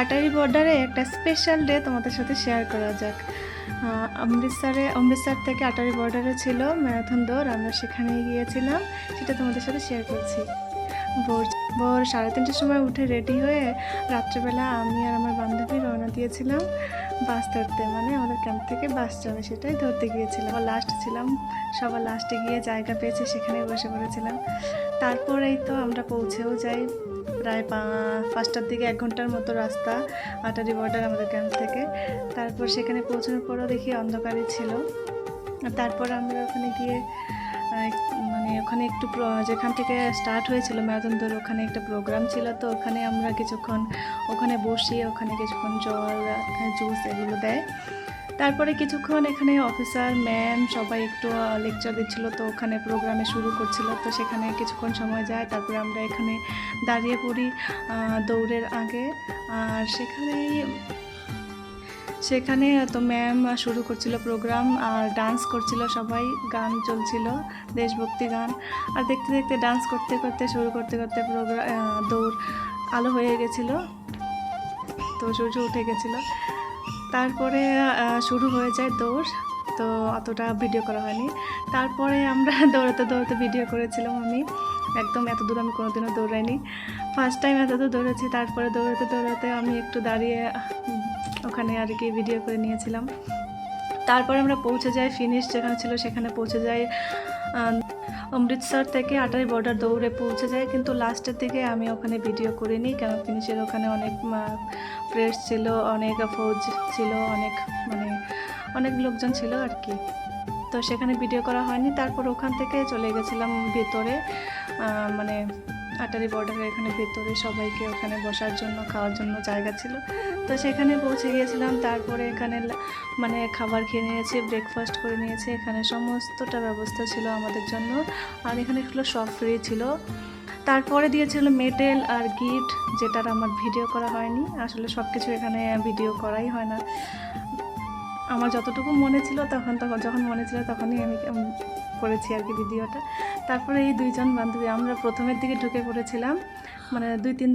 আটারি বর্ডারে একটা special day তোমাদের সাথে শেয়ার করা যাক। অমৃতসর থেকে আটারি বর্ডারে ছিল ম্যারাথন দৌড়, আমরা সেখানে গিয়েছিলাম, সেটা তোমাদের সাথে শেয়ার করছি। ভোর ভোর 3:30টার সময় উঠে রেডি হয়ে রাত্রেবেলা আমি আর আমার বান্ধবী রওনা দিয়েছিলাম বাস ধরতে, মানে আমাদের ক্যাম্প থেকে বাস যাবে সেটাই ধরতে গিয়েছিলাম। লাস্ট ছিলাম, সবার লাস্টে গিয়ে জায়গা পেয়েছে সেখানে বসে পড়েছিলাম। তারপরেই তো আমরা পৌঁছেও যাই প্রায় 5টার দিকে, 1 ঘন্টার মতো রাস্তা আটারি বর্ডার আমাদের ক্যাম্প থেকে। তারপর সেখানে পৌঁছানোর পরও দেখি অন্ধকারই ছিল। তারপর আমরা ওখানে গিয়ে মানে ওখানে একটু যেখান থেকে স্টার্ট হয়েছিল ম্যারাথন দৌড়, ওখানে একটা প্রোগ্রাম ছিল, তো ওখানে আমরা কিছুক্ষণ ওখানে বসি, ওখানে কিছুক্ষণ জল জুস এগুলো দেয়। তারপরে কিছুক্ষণ এখানে অফিসার ম্যাম সবাই একটু লেকচার দিচ্ছিলো, তো ওখানে প্রোগ্রামে শুরু করছিল, তো সেখানে কিছুক্ষণ সময় যায়। তারপরে আমরা এখানে দাঁড়িয়ে পড়ি দৌড়ের আগে, আর সেখানে তো ম্যাম শুরু করছিল প্রোগ্রাম, আর ডান্স করছিল সবাই, গান চলছিল দেশভক্তি গান, আর দেখতে দেখতে ডান্স করতে করতে শুরু করতে করতে দৌড় আলো হয়ে গেছিলো, তো সূর্য উঠে গেছিলো। তারপরে শুরু হয়ে যায় দৌড়, তো অতটা ভিডিও করা হয়নি। তারপরে আমরা দৌড়াতে দৌড়াতে ভিডিও করেছিলাম, আমি একদম এত দূর আমি কোনোদিনও দৌড়াইনি, ফার্স্ট টাইম এত দূর দৌড়েছি। তারপরে দৌড়াতে দৌড়াতে আমি একটু দাঁড়িয়ে ওখানে আর কি ভিডিও করে নিয়েছিলাম। তারপরে আমরা পৌঁছে যাই ফিনিশ যেখানে ছিল সেখানে পৌঁছে যাই, অমৃতসর থেকে আটারি বর্ডার দৌড়ে পৌঁছে যায়, কিন্তু লাস্টের দিকে আমি ওখানে ভিডিও করিনি, কারণ ফিনিশের ওখানে অনেক প্রেস ছিল, অনেক ফৌজ ছিল, অনেক লোকজন ছিল আর কি, তো সেখানে ভিডিও করা হয়নি। তারপর ওখান থেকে চলে গেছিলাম ভেতরে, মানে আটারি বর্ডারের এখানে ভেতরে সবাইকে ওখানে বসার জন্য খাওয়ার জন্য জায়গা ছিল, তো সেখানে পৌঁছে গিয়েছিলাম। তারপরে এখানে মানে খাবার খেয়ে নিয়েছি, ব্রেকফাস্ট করে নিয়েছি, এখানে সমস্তটা ব্যবস্থা ছিল আমাদের জন্য, আর এখানে সব ফ্রি ছিল। তারপরে দিয়েছিল মেডেল আর গিফট, যেটার আমার ভিডিও করা হয়নি, আসলে সব কিছু এখানে ভিডিও করাই হয় না, আমার যতটুকু মনে ছিল যখন মনে ছিল তখনই আমি করেছি আর কি ভিডিওটা। তারপরে এই 2জন বান্ধবী আমরা প্রথমের দিকে ঢুকে পড়েছিলাম, মানে 2-3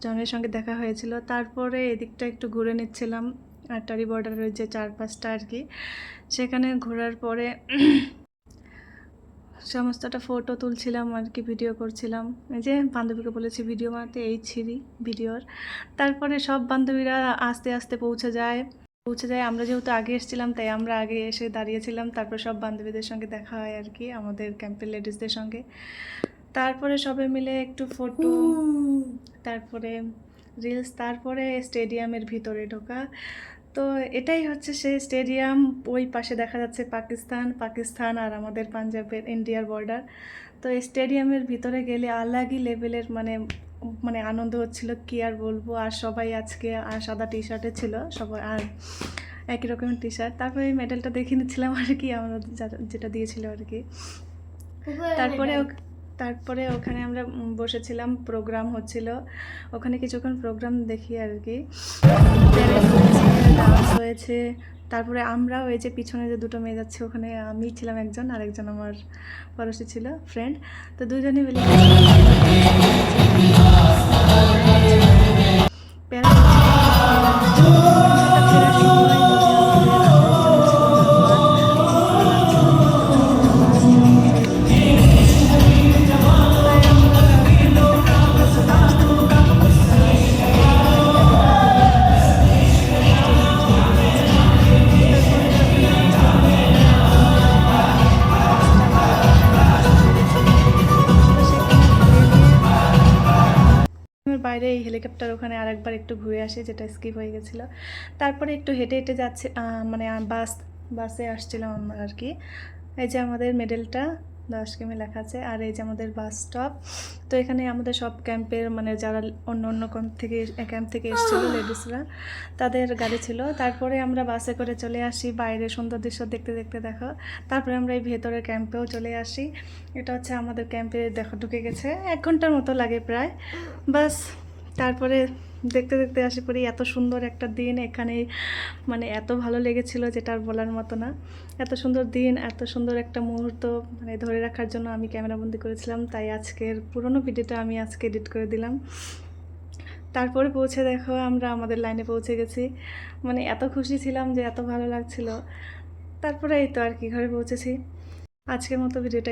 জনের সঙ্গে দেখা হয়েছিল। তারপরে এদিকটা একটু ঘুরে নিচ্ছিলাম আটারি বর্ডারের যে চারপাশটা আর কি, সেখানে ঘোরার পরে সমস্তটা ফটো তুলছিলাম আর কি, ভিডিও করছিলাম। এই যে বান্ধবীকে বলেছি ভিডিও বানাতে, এই ছিঁড়ি ভিডিওর। তারপরে সব বান্ধবীরা আস্তে আস্তে পৌঁছে যায়, আমরা যেহেতু আগে এসেছিলাম তাই আমরা আগে এসে দাঁড়িয়েছিলাম। তারপর সব বান্ধবীদের সঙ্গে দেখা হয় আর কি, আমাদের ক্যাম্পের লেডিসদের সঙ্গে। তারপরে সবাই মিলে একটু ফটো, তারপরে রিলস, তারপরে স্টেডিয়ামের ভিতরে ঢোকা। তো এটাই হচ্ছে সেই স্টেডিয়াম, ওই পাশে দেখা যাচ্ছে পাকিস্তান আর আমাদের পাঞ্জাবের ইন্ডিয়ার বর্ডার। তো এই স্টেডিয়ামের ভিতরে গেলে আলাদা লেভেলের মানে আনন্দ হচ্ছিল, কি আর বলবো। আর সবাই আজকে আর সাদা টি শার্টে ছিল সবাই, আর একই রকমের টি শার্ট। তারপরে এই মেডেলটা দেখে নিচ্ছিলাম আর কি, আমাদের যেটা দিয়েছিল আর কি। তারপরে ওখানে আমরা বসেছিলাম, প্রোগ্রাম হচ্ছিল, ওখানে কিছুক্ষণ প্রোগ্রাম দেখি আর কি, ডান্স হয়েছে। তারপরে আমরাও এই যে পিছনে যে 2টো মেয়ে যাচ্ছে, ওখানে আমি ছিলাম একজন, আরেকজন আমার পড়োশি ছিল ফ্রেন্ড, তো দুজনে মিলে বাইরে এই হেলিকপ্টার ওখানে আরেকবার একটু ঘুরে আসে, যেটা স্কিপ হয়ে গেছিলো। তারপরে একটু হেঁটে হেঁটে যাচ্ছে, মানে বাসে আসছিলাম আমরা আর কি। এই যে আমাদের মেডেলটা 10 কিমি লেখা আছে, আর এই যে আমাদের বাস স্টপ। তো এখানে আমাদের সব ক্যাম্পের মানে যারা অন্য ক্যাম্প থেকে এসেছিলো লেডিসরা, তাদের গাড়ি ছিল। তারপরে আমরা বাসে করে চলে আসি বাইরে সুন্দর দৃশ্য দেখতে দেখতে দেখো। তারপরে আমরা এই ভেতরের ক্যাম্পেও চলে আসি, এটা হচ্ছে আমাদের ক্যাম্পে ঢুকে গেছে 1 ঘন্টার মতো লাগে প্রায়, বাস। তারপরে দেখতে দেখতে আসি পড়ি, এত সুন্দর একটা দিন এখানে, মানে এত ভালো লেগেছিল যেটা আর বলার মতো না। এত সুন্দর দিন, এত সুন্দর একটা মুহূর্ত মানে ধরে রাখার জন্য আমি ক্যামেরাবন্দি করেছিলাম, তাই আজকের পুরনো ভিডিওটা আমি আজকে এডিট করে দিলাম। তারপরে পৌঁছে দেখো আমরা আমাদের লাইনে পৌঁছে গেছি। মানে এত খুশি ছিলাম যে এত ভালো লাগছিল। তারপরে এই তো আর কি ঘরে পৌঁছেছি। আজকের মতো ভিডিওটা